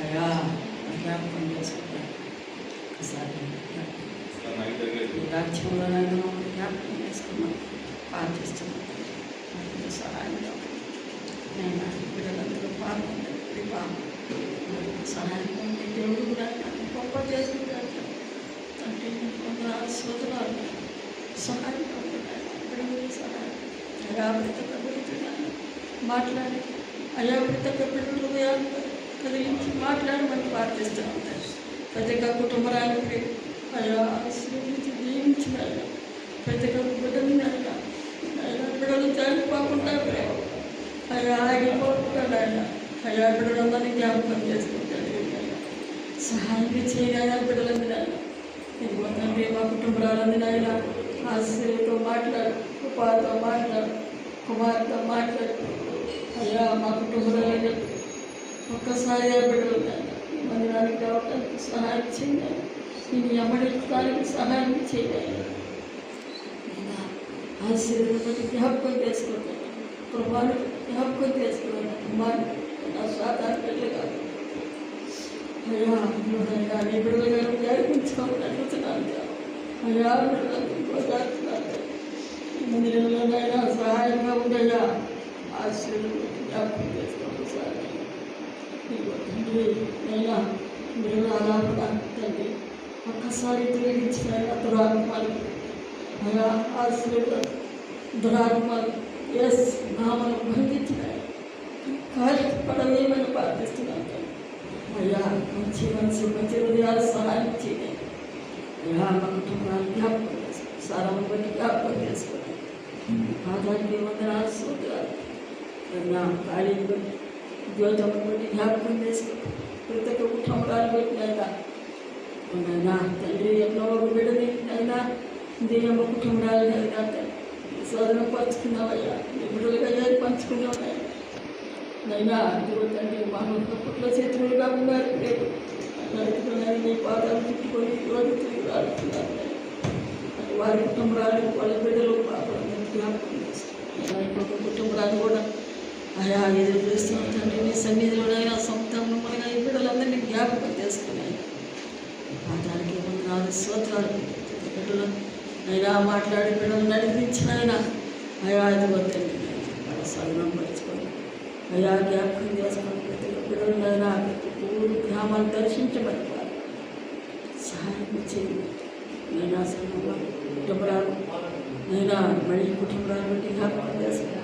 అయ్యా జ్ఞాపకం చేసుకుంటాను ఒకసారి ఈ రాజ్యంలో నన్ను జ్ఞాపకం చేసుకున్నాను ప్రార్థిస్తున్నాను సహాయం నేను పిల్లలందరూ పాల్గొంటే సహాయం పొంది దేవుడు కూడా నన్ను గొప్ప చేసుకుంటాను తండ్రి కొందరు శ్రోతలు సహాయం పొందుతాను పిల్లలు సహాయం అయ్యా ప్రతి ఒక్క బిడ్డలు మాట్లాడి అయ్యా ప్రతి ఒక్క బిడ్డలు కదిలించి మాట్లాడమని ప్రార్థిస్తున్నాం ప్రతి ఒక్క కుటుంబానికి అయ్యా ఆశీర్వదించి దీవించిన ప్రతి ఒక్క బిడ్డని అయ్యా అయ్యా బిడ్డలు చనిపోకుండా అయ్యా ఆగిపోకుండా అయ్యా బిడ్డలందరినీ జ్ఞాపకం చేసుకుంటాడు సహాయం చేయగా బిడ్డలందరూ ఇదిగోండి మా కుటుంబాలందరూ ఆయన ఆశీర్వతో మాట్లాడు కృపాతో మాట్లాడు కుమార్తో మాట్లాడు అయ్యా మా కుటుంబాలు ఒక్కసారి బిడ్డలు మందిరానికి రావడానికి సహాయం చేయాలి నేను అమడడానికి సహాయం చేయాలి ఆశీర్వాదాన్ని జ్ఞాపకం చేసుకుంటాను కృపాను జ్ఞాపకం చేసుకున్నాను కుమారు నా శాతాన్ని పెళ్ళి కాదు అయ్యా అయ్యా నీ బిడ్డలు గారు జరిపించుకోమని అడుగుతున్నాను అయ్యా బిడ్డలు మందిరంలోనైనా సహాయంగా ఉండగా ఆశీర్వాదం జ్ఞాపకం చేసుకోండి సార్ తండ్రి అయినా మీరు అలాగా తండ్రి ఒక్కసారి తొలగించిన దురాత్మలు అలా ఆశీర్వాదం దురాత్మలు ఎస్ నామను బంధించిన కాలికి పడవేమని ప్రార్థిస్తున్నాను అయ్యా మంచి మంచి హృదయాలు సహాయం చేయండి అయ్యా మా కుటుంబాన్ని జ్ఞాపకం చేసుకోండి సారాన్ని బట్టి జ్ఞాపకం చేసుకోండి ఆదానికి వందనాలు సూత్రాలు నా ఖాళీని బట్టి జ్యోతము బట్టి జ్ఞాపకం చేసుకోండి ప్రతి ఒక్క కుటుంబాన్ని బట్టి అయినా తండ్రి ఎన్నో బిడ్డని అయినా దేవ కుటుంబాలు అయినా సోదరం పంచుకున్నావయ్యా బిడ్డలుగా చేరి పంచుకున్నావయ్యా నైనా తండ్రి మానవుల శత్రువులుగా ఉన్నారు రేపు నడుపుకున్నారు నీ పాదాలు చుట్టుకొని రోజు తిరిగి రాడుతున్నారు వారి కుటుంబాలు వాళ్ళ బిడ్డలు పాపం జ్ఞాపకం చేస్తారు ఇంకొక కుటుంబాలు కూడా అయా ఎదురు చూస్తున్నాం తండ్రి నీ సన్నిధిలోనైనా సొంతంలో మనగా ఈ బిడ్డలందరినీ జ్ఞాపకం చేసుకున్నాయి పాదానికి వందనాలు స్తోత్రాలు బిడ్డలు అయినా మాట్లాడి బిడ్డలు నడిపించిన అయినా అయా అది వద్దండి వాళ్ళ సగనం పరుచుకొని అయా జ్ఞాపకం చేసుకొని ప్రతి బిడ్డలైనా ప్రతి ఊరు గ్రామాలు దర్శించబడి సహాయం చేయండి నైనా సంఘంలో కుటుంబాలు నైనా మళ్ళీ కుటుంబాలు బట్టి జ్ఞాపకం చేసుకున్నాను